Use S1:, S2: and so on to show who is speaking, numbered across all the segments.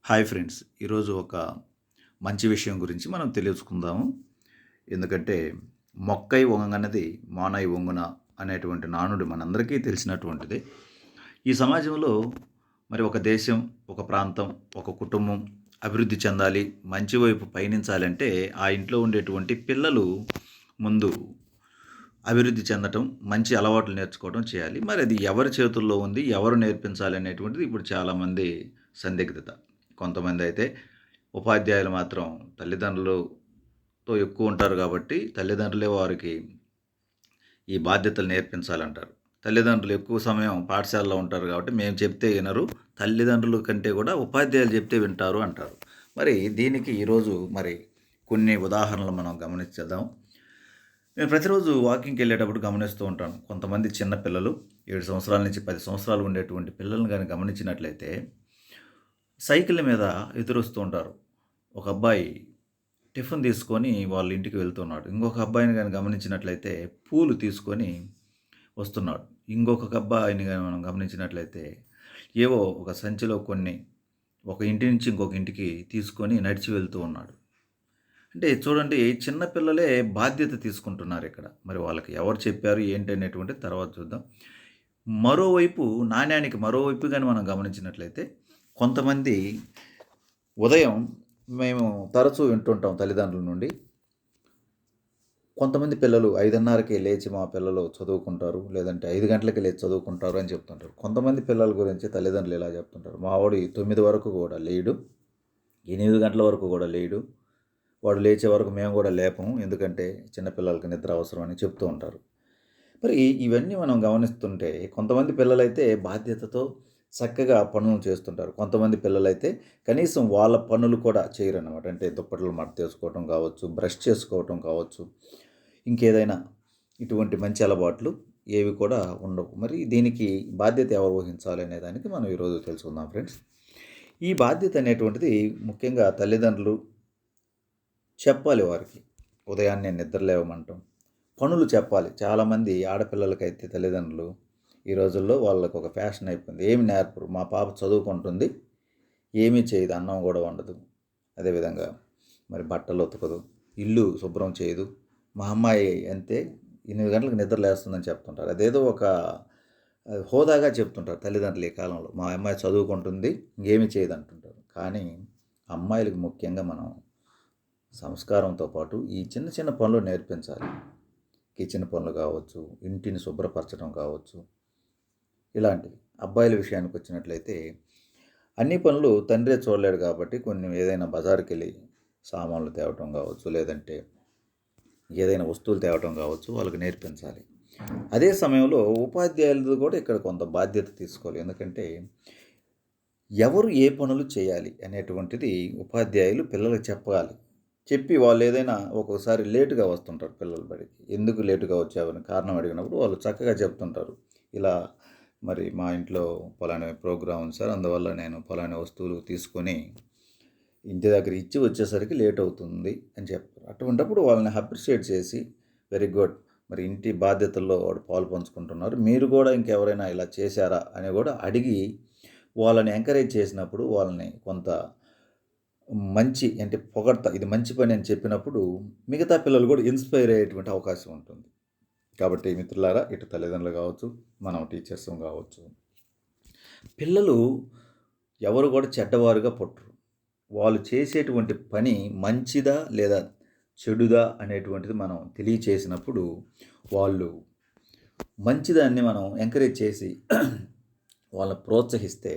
S1: Hi friends. ఈరోజు ఒక మంచి విషయం గురించి మనం తెలుసుకుందాము. ఎందుకంటే "మొక్కై వంగనిది మానై వంగున" అనేటువంటి నానుడి మనందరికీ తెలిసినటువంటిదే. ఈ సమాజంలో మరి ఒక దేశం, ఒక ప్రాంతం, ఒక కుటుంబం అభివృద్ధి చెందాలి, మంచి వైపు పయనించాలంటే ఆ ఇంట్లో ఉండేటువంటి పిల్లలు ముందు అభివృద్ధి చెందటం, మంచి అలవాట్లు నేర్చుకోవడం చేయాలి. మరి అది ఎవరి చేతుల్లో ఉంది? ఎవరు నేర్పించాలి అనేటువంటిది ఇప్పుడు చాలామంది సందిగ్ధత. కొంతమందయితే ఉపాధ్యాయులు మాత్రం తల్లిదండ్రులతో ఎక్కువ ఉంటారు కాబట్టి, తల్లిదండ్రులే వారికి ఈ బాధ్యతలు నేర్పించాలంటారు. తల్లిదండ్రులు ఎక్కువ సమయం పాఠశాలలో ఉంటారు కాబట్టి, మేము చెప్తే వినరు, తల్లిదండ్రుల కంటే కూడా ఉపాధ్యాయులు చెప్తే వింటారు అంటారు. మరి దీనికి ఈరోజు కొన్ని ఉదాహరణలు మనం గమనించేద్దాం. నేను ప్రతిరోజు వాకింగ్‌కెళ్ళేటప్పుడు గమనిస్తూ ఉంటాను. కొంతమంది చిన్న పిల్లలు 7 సంవత్సరాల నుంచి 10 సంవత్సరాలు ఉండేటువంటి పిల్లల్ని గాని గమనించినట్లయితే, సైకిళ్ళ మీద ఎదురొస్తూ ఉంటారు. ఒక అబ్బాయి టిఫిన్ తీసుకొని వాళ్ళ ఇంటికి వెళ్తున్నాడు. ఇంకొక అబ్బాయిని గాని గమనించినట్లయితే పూలు తీసుకొని వస్తున్నాడు. ఇంకొక అబ్బాయిని గాని మనం గమనించినట్లయితే ఏవో ఒక సంచిలో కొన్ని ఒక ఇంటి నుంచి ఇంకొక ఇంటికి తీసుకొని నడిచి వెళ్తూ ఉన్నాడు. అంటే చూడండి, చిన్న పిల్లలే బాధ్యత తీసుకుంటున్నారిక్కడ. మరి వాళ్ళకి ఎవరు చెప్పారు ఏంటి అనేటువంటిది తర్వాత చూద్దాం. మరోవైపు నాణ్యానికి మరోవైపు గాని మనం గమనించినట్లయితే కొంతమంది ఉదయం మేము తరచూ వింటుంటాం తల్లిదండ్రుల నుండి. కొంతమంది పిల్లలు 5:30కే లేచి మా పిల్లలు చదువుకుంటారు. లేదంటే 5 గంటలకే లేచి చదువుకుంటారు అని చెప్తుంటారు. కొంతమంది పిల్లల గురించి తల్లిదండ్రులు ఇలా చెప్తుంటారు. మా వాడు 9 వరకు కూడా లేయడు. 8 గంటల వరకు కూడా లేయడు. వాడు లేచే వరకు మేము కూడా లేపము. ఎందుకంటే చిన్న పిల్లలకి నిద్ర అవసరం అని చెప్తూ ఉంటారు. మరి ఇవన్నీ మనం గమనిస్తుంటే కొంతమంది పిల్లలైతే బాధ్యతతో చక్కగా పనులు చేస్తుంటారు. కొంతమంది పిల్లలైతే కనీసం వాళ్ళ పనులు కూడా చేయరనమాట. అంటే దుప్పట్లు మడతేసుకోవటం కావచ్చు, బ్రష్ చేసుకోవటం కావచ్చు, ఇంకేదైనా ఇటువంటి మంచి అలవాట్లు ఏవి కూడా ఉండవు. మరి దీనికి బాధ్యత ఎవరు వహించాలి అనే దానికి మనం ఈరోజు తెలుసుకుందాం ఫ్రెండ్స్. ఈ బాధ్యత అనేటువంటిది ముఖ్యంగా తల్లిదండ్రులు చెప్పాలి వారికి. ఉదయాన్నే నిద్ర లేవమంటం, పనులు చెప్పాలి. చాలామంది ఆడపిల్లలకైతే తల్లిదండ్రులు ఈ రోజుల్లో వాళ్ళకి ఒక ఫ్యాషన్ అయిపోయింది. ఏమి నేర్పరు. మా పాప చదువుకుంటుంది, ఏమీ చేయదు, అన్నం కూడా వండదు. అదేవిధంగా మరి బట్టలు ఉతకదు, ఇల్లు శుభ్రం చేయదు. మా అమ్మాయి అంతే 8 గంటలకు నిద్ర లేస్తుందని చెప్తుంటారు. అదేదో ఒక హోదాగా చెప్తుంటారు తల్లిదండ్రులు ఈ కాలంలో. మా అమ్మాయి చదువుకుంటుంది, ఇంకేమీ చేయదు అంటుంటారు. కానీ అమ్మాయిలకు ముఖ్యంగా మనం సంస్కారంతో పాటు ఈ చిన్న చిన్న పనులు నేర్పించాలి. కిచెన్ పనులు కావచ్చు, ఇంటిని శుభ్రపరచడం కావచ్చు, ఇలాంటివి. అబ్బాయిల విషయానికి వచ్చినట్లయితే అన్ని పనులు తండ్రే చూడలేడు కాబట్టి కొన్ని ఏదైనా బజారుకెళ్ళి సామాన్లు తేవటం కావచ్చు, లేదంటే ఏదైనా వస్తువులు తేవటం కావచ్చు, వాళ్ళకి నేర్పించాలి. అదే సమయంలో ఉపాధ్యాయులది కూడా ఇక్కడ కొంత బాధ్యత తీసుకోవాలి. ఎందుకంటే ఎవరు ఏ పనులు చేయాలి అనేటువంటిది ఉపాధ్యాయులు పిల్లలకు చెప్పాలి. చెప్పి వాళ్ళు ఏదైనా ఒక్కోసారి లేటుగా వస్తుంటారు పిల్లలు బడికి. ఎందుకు లేటుగా వచ్చావని కారణం అడిగినప్పుడు వాళ్ళు చక్కగా చెప్తుంటారు. ఇలా మరి మా ఇంట్లో పలానా ప్రోగ్రామ్ ఉంది సార్, అందువల్ల నేను పలానా వస్తువులు తీసుకొని ఇంటి దగ్గర ఇచ్చి వచ్చేసరికి లేట్ అవుతుంది అని చెప్తారు. అటువంటప్పుడు వాళ్ళని అప్రిషియేట్ చేసి వెరీ గుడ్, మరి ఇంటి బాధ్యతల్లో వాడు పాలు పంచుకుంటున్నారు, మీరు కూడా ఇంకెవరైనా ఇలా చేశారా అని కూడా అడిగి వాళ్ళని ఎంకరేజ్ చేసినప్పుడు వాళ్ళని కొంత మంచి అంటే పొగడ్త, ఇది మంచి పని అని చెప్పినప్పుడు మిగతా పిల్లలు కూడా ఇన్స్పైర్ అయ్యేటువంటి అవకాశం ఉంటుంది. కాబట్టి మిత్రులారా, ఇటు తల్లిదండ్రులు కావచ్చు, మనం టీచర్స్ కావచ్చు, పిల్లలు ఎవరు కూడా చెడ్డవారుగా పుట్టరు. వాళ్ళు చేసేటువంటి పని మంచిదా లేదా చెడుదా అనేటువంటిది మనం తెలియచేసినప్పుడు వాళ్ళు మంచిదాన్ని మనం ఎంకరేజ్ చేసి వాళ్ళని ప్రోత్సహిస్తే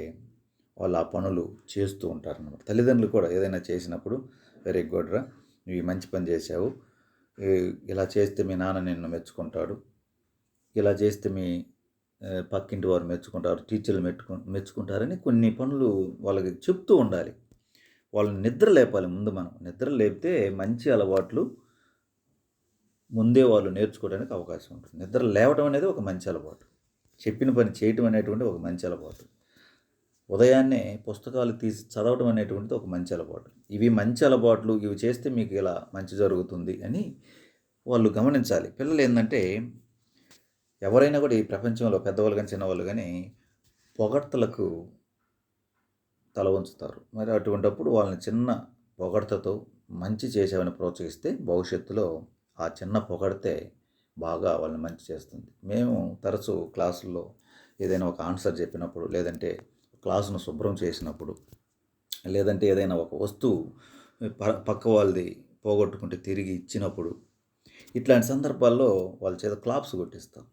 S1: వాళ్ళు ఆ పనులు చేస్తూ ఉంటారన్నమాట. తల్లిదండ్రులు కూడా ఏదైనా చేసినప్పుడు వెరీ గుడ్ రా, నువ్వు ఈ మంచి పని చేశావు, ఇలా చేస్తే మీ నాన్న నిన్ను మెచ్చుకుంటాడు, ఇలా చేస్తే మీ పక్కింటి వారు మెచ్చుకుంటారు, టీచర్లు మెచ్చుకుంటారని కొన్ని పనులు వాళ్ళకి చెప్తూ ఉండాలి. వాళ్ళని నిద్ర లేపాలి. ముందు మనం నిద్ర లేపితే మంచి అలవాట్లు ముందే వాళ్ళు నేర్చుకోవడానికి అవకాశం ఉంటుంది. నిద్ర లేవడం అనేది ఒక మంచి అలవాటు. చెప్పిన పని చేయటం అనేటువంటి ఒక మంచి అలవాటు. ఉదయాన్నే పుస్తకాలు తీసి చదవడం అనేటువంటిది ఒక మంచి అలవాటు. ఇవి మంచి అలవాట్లు, ఇవి చేస్తే మీకు ఇలా మంచి జరుగుతుంది అని వాళ్ళు గమనించాలి. పిల్లలు ఏంటంటే ఎవరైనా కూడా ఈ ప్రపంచంలో పెద్దవాళ్ళు కానీ చిన్నవాళ్ళు కానీ పొగడ్తలకు తల వంచుతారు. మరి అటువంటప్పుడు వాళ్ళని చిన్న పొగడ్తతో మంచి చేసావని ప్రోత్సహిస్తే భవిష్యత్తులో ఆ చిన్న పొగడితే బాగా వాళ్ళని మంచి చేస్తుంది. మేము తరచూ క్లాసుల్లో ఏదైనా ఒక ఆన్సర్ చెప్పినప్పుడు, లేదంటే క్లాసును శుభ్రం చేసినప్పుడు, లేదంటే ఏదైనా ఒక వస్తువు పక్క వాళ్ళది పోగొట్టుకుంటే తిరిగి ఇచ్చినప్పుడు, ఇట్లాంటి సందర్భాల్లో వాళ్ళ చేత క్లాప్స్ కొట్టిస్తాం.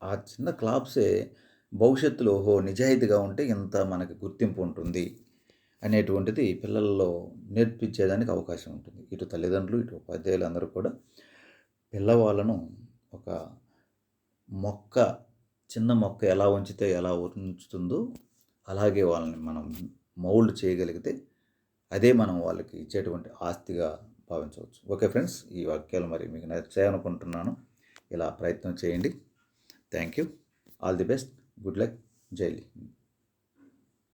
S1: ఆ చిన్న క్లాప్సే భవిష్యత్తులో ఓహో! నిజాయితీగా ఉంటే ఇంత మనకి గుర్తింపు ఉంటుంది అనేటువంటిది పిల్లల్లో నేర్పించేదానికి అవకాశం ఉంటుంది. ఇటు తల్లిదండ్రులు, ఇటు ఉపాధ్యాయులు అందరూ కూడా పిల్లవాళ్ళను ఒక మొక్క చిన్న మొక్క ఎలా ఉంచితే ఎలా ఉంచుతుందో అలాగే వాళ్ళని మనం మౌల్డ్ చేయగలిగితే అదే మనం వాళ్ళకి ఇచ్చేటువంటి ఆస్తిగా భావించవచ్చు. ఓకే ఫ్రెండ్స్, ఈ వాక్యాలు మరి మీకు నచ్చాయనుకుంటున్నాను. ఇలా ప్రయత్నం చేయండి. Thank you. All the best. Good luck. జై హింద్.